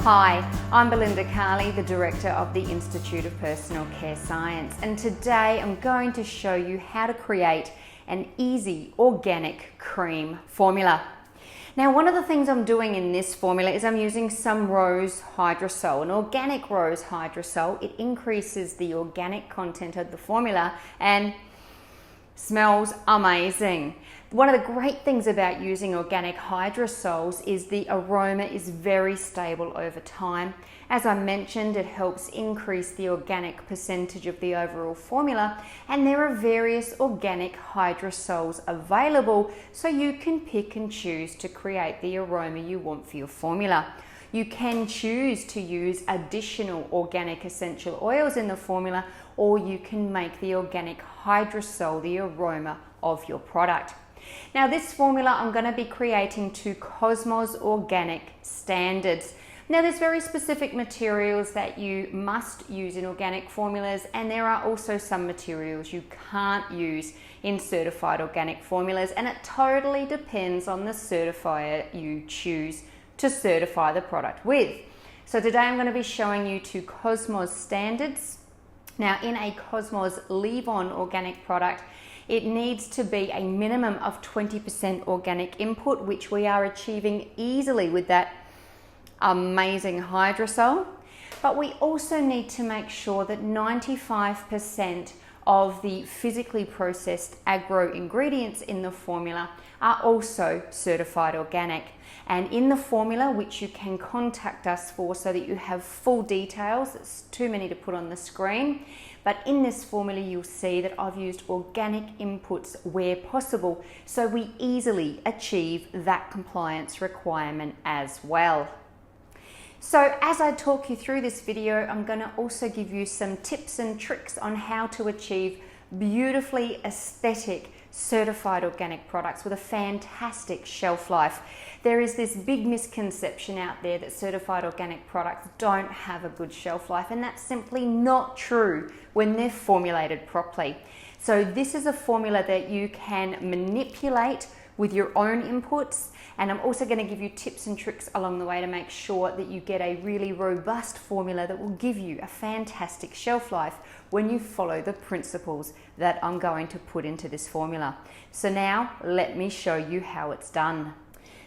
Hi, I'm Belinda Carley, the Director of the Institute of Personal Care Science, and today I'm going to show you how to create an easy organic cream formula. Now, one of the things I'm doing in this formula is I'm using some rose hydrosol, an organic rose hydrosol. It increases the organic content of the formula and smells amazing. One of the great things about using organic hydrosols is the aroma is very stable over time. As I mentioned, it helps increase the organic percentage of the overall formula, and there are various organic hydrosols available, so you can pick and choose to create the aroma you want for your formula. You can choose to use additional organic essential oils in the formula, or you can make the organic hydrosol the aroma of your product. Now, this formula I'm going to be creating to Cosmos Organic standards. Now, there's very specific materials that you must use in organic formulas, and there are also some materials you can't use in certified organic formulas, and it totally depends on the certifier you choose to certify the product with. So today I'm going to be showing you to Cosmos standards. Now, in a Cosmos leave-on organic product, it needs to be a minimum of 20% organic input, which we are achieving easily with that amazing hydrosol. But we also need to make sure that 95% of the physically processed agro ingredients in the formula are also certified organic. And in the formula, which you can contact us for so that you have full details, it's too many to put on the screen, but in this formula you'll see that I've used organic inputs where possible, so we easily achieve that compliance requirement as well. So as I talk you through this video, I'm going to also give you some tips and tricks on how to achieve beautifully aesthetic certified organic products with a fantastic shelf life. There is this big misconception out there that certified organic products don't have a good shelf life, and that's simply not true when they're formulated properly. So this is a formula that you can manipulate with your own inputs, and I'm also going to give you tips and tricks along the way to make sure that you get a really robust formula that will give you a fantastic shelf life when you follow the principles that I'm going to put into this formula. So now let me show you how it's done.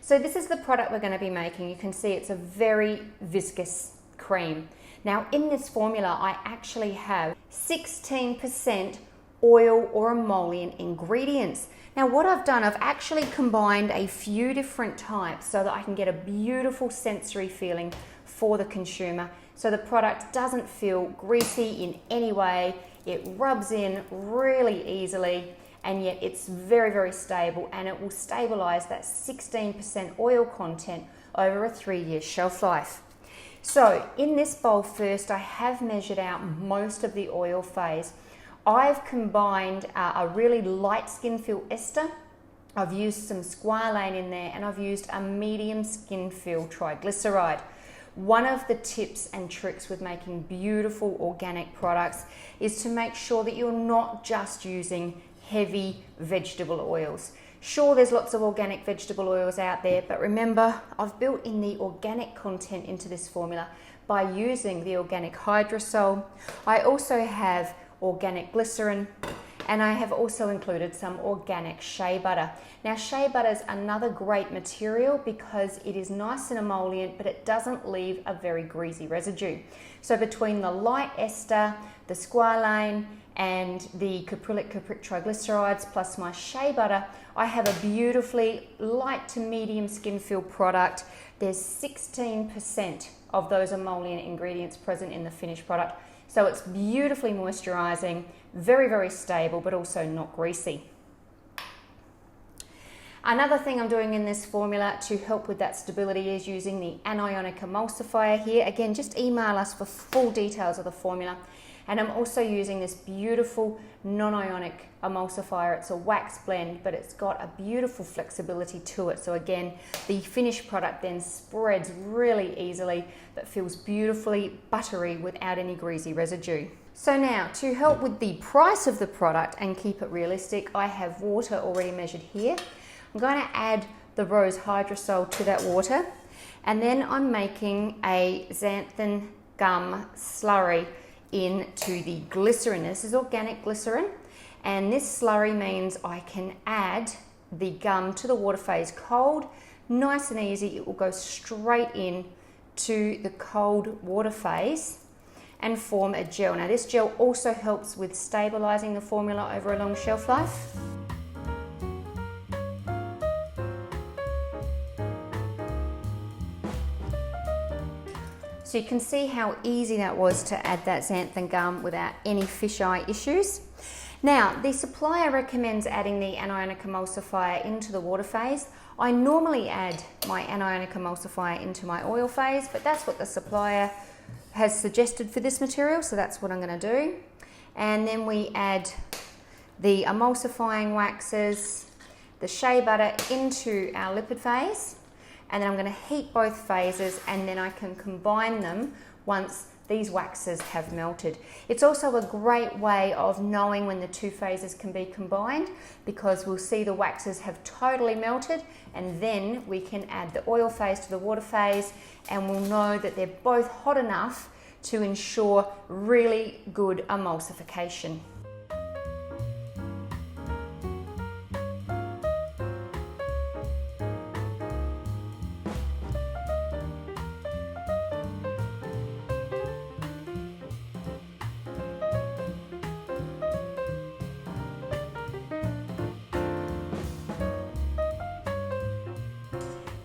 So this is the product we're going to be making. You can see it's a very viscous cream. Now, in this formula I actually have 16% oil or emollient ingredients. Now, what I've done, I've actually combined a few different types so that I can get a beautiful sensory feeling for the consumer, so the product doesn't feel greasy in any way. It rubs in really easily, and yet it's very, very stable, and it will stabilize that 16% oil content over a 3-year shelf life. So in this bowl first, I have measured out most of the oil phase. I've combined a really light skin feel ester. I've used some squalane in there, and I've used a medium skin feel triglyceride. One of the tips and tricks with making beautiful organic products is to make sure that you're not just using heavy vegetable oils. Sure, there's lots of organic vegetable oils out there, but remember, I've built in the organic content into this formula by using the organic hydrosol. I also have organic glycerin, and I have also included some organic shea butter. Now, shea butter is another great material because it is nice and emollient, but it doesn't leave a very greasy residue. So between the light ester, the squalane, and the caprylic triglycerides plus my shea butter, I have a beautifully light to medium skin feel product. There's 16% of those emollient ingredients present in the finished product. So it's beautifully moisturizing, very, very stable, but also not greasy. Another thing I'm doing in this formula to help with that stability is using the anionic emulsifier here. Again, just email us for full details of the formula. And I'm also using this beautiful non-ionic emulsifier. It's a wax blend, but it's got a beautiful flexibility to it. So again, the finished product then spreads really easily, but feels beautifully buttery without any greasy residue. So now, to help with the price of the product and keep it realistic, I have water already measured here. I'm going to add the rose hydrosol to that water. And then I'm making a xanthan gum slurry into the glycerin. This is organic glycerin, and this slurry means I can add the gum to the water phase cold, nice and easy. It will go straight in to the cold water phase and form a gel. Now this gel also helps with stabilizing the formula over a long shelf life. So you can see how easy that was to add that xanthan gum without any fisheye issues. Now, the supplier recommends adding the anionic emulsifier into the water phase. I normally add my anionic emulsifier into my oil phase, but that's what the supplier has suggested for this material, so that's what I'm going to do. And then we add the emulsifying waxes, the shea butter into our lipid phase, and then I'm going to heat both phases, and then I can combine them once these waxes have melted. It's also a great way of knowing when the two phases can be combined, because we'll see the waxes have totally melted, and then we can add the oil phase to the water phase, and we'll know that they're both hot enough to ensure really good emulsification.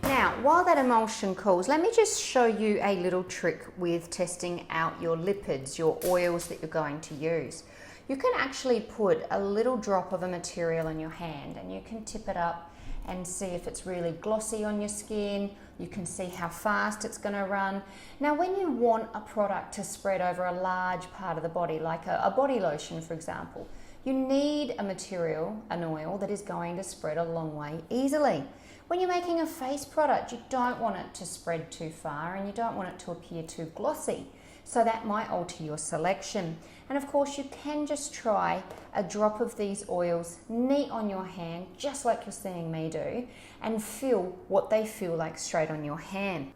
Now, while that emulsion cools, let me just show you a little trick with testing out your lipids, your oils that you're going to use. You can actually put a little drop of a material on your hand, and you can tip it up and see if it's really glossy on your skin. You can see how fast it's going to run. Now, when you want a product to spread over a large part of the body, like a body lotion, for example, you need a material, an oil, that is going to spread a long way easily. When you're making a face product, you don't want it to spread too far, and you don't want it to appear too glossy. So that might alter your selection. And of course, you can just try a drop of these oils neat on your hand, just like you're seeing me do, and feel what they feel like straight on your hand.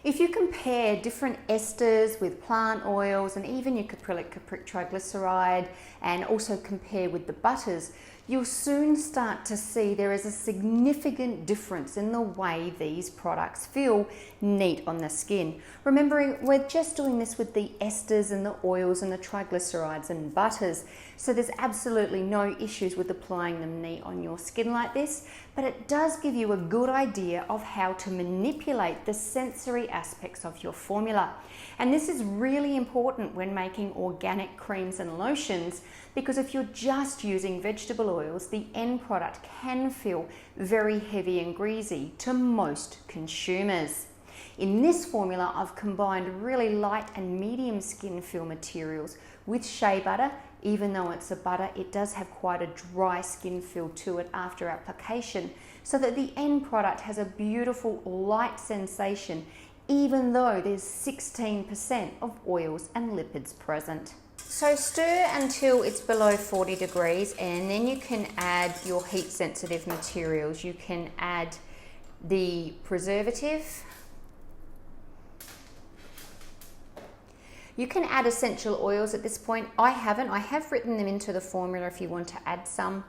If you compare different esters with plant oils and even your caprylic triglyceride, and also compare with the butters, you'll soon start to see there is a significant difference in the way these products feel neat on the skin. Remembering, we're just doing this with the esters and the oils and the triglycerides and butters, so there's absolutely no issues with applying them neat on your skin like this, but it does give you a good idea of how to manipulate the sensory aspects of your formula. And this is really important when making organic creams and lotions, because if you're just using vegetable oils, the end product can feel very heavy and greasy to most consumers. In this formula, I've combined really light and medium skin feel materials with shea butter. Even though it's a butter, it does have quite a dry skin feel to it after application, so that the end product has a beautiful light sensation, even though there's 16% of oils and lipids present. So stir until it's below 40 degrees, and then you can add your heat sensitive materials. You can add the preservative. You can add essential oils at this point. I haven't. I have written them into the formula if you want to add some,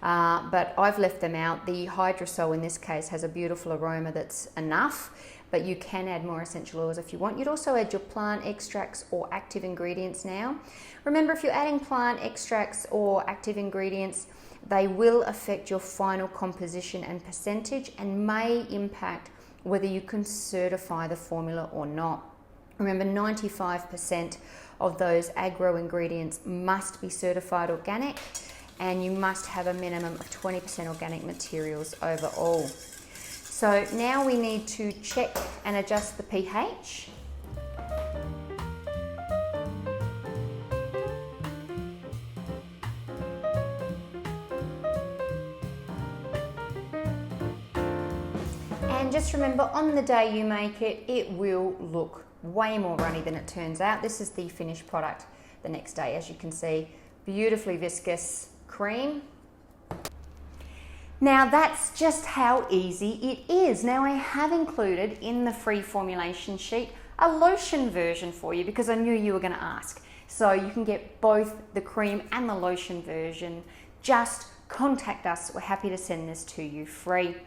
but I've left them out. The hydrosol in this case has a beautiful aroma that's enough, but you can add more essential oils if you want. You'd also add your plant extracts or active ingredients now. Remember, if you're adding plant extracts or active ingredients, they will affect your final composition and percentage, and may impact whether you can certify the formula or not. Remember, 95% of those agro ingredients must be certified organic, and you must have a minimum of 20% organic materials overall. So now we need to check and adjust the pH. And just remember, on the day you make it, it will look way more runny than it turns out. This is the finished product the next day. As you can see, beautifully viscous cream. Now that's just how easy it is. Now I have included in the free formulation sheet a lotion version for you because I knew you were going to ask. So you can get both the cream and the lotion version. Just contact us. We're happy to send this to you free.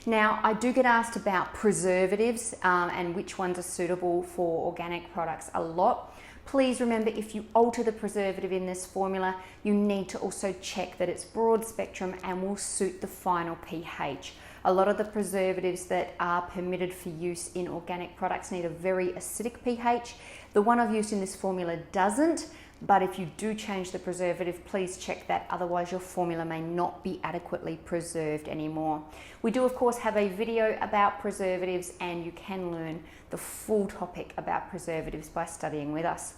Now I do get asked about preservatives and which ones are suitable for organic products a lot. Please remember, if you alter the preservative in this formula, you need to also check that it's broad spectrum and will suit the final pH. A lot of the preservatives that are permitted for use in organic products need a very acidic pH. The one I've used in this formula doesn't, but if you do change the preservative, please check that, otherwise your formula may not be adequately preserved anymore. We do of course have a video about preservatives, and you can learn the full topic about preservatives by studying with us.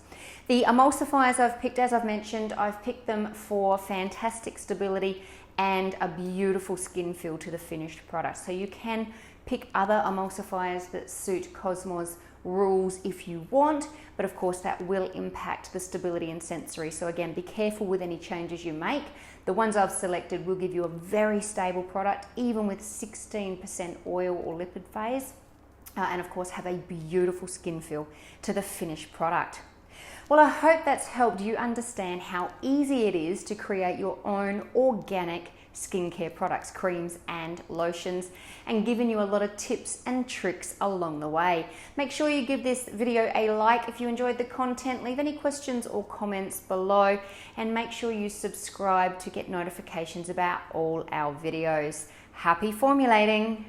The emulsifiers I've picked, as I've mentioned, I've picked them for fantastic stability and a beautiful skin feel to the finished product. So you can pick other emulsifiers that suit Cosmos rules if you want, but of course that will impact the stability and sensory. So again, be careful with any changes you make. The ones I've selected will give you a very stable product, even with 16% oil or lipid phase, and of course have a beautiful skin feel to the finished product. Well, I hope that's helped you understand how easy it is to create your own organic skincare products, creams and lotions, and given you a lot of tips and tricks along the way. Make sure you give this video a like if you enjoyed the content, leave any questions or comments below, and make sure you subscribe to get notifications about all our videos. Happy formulating!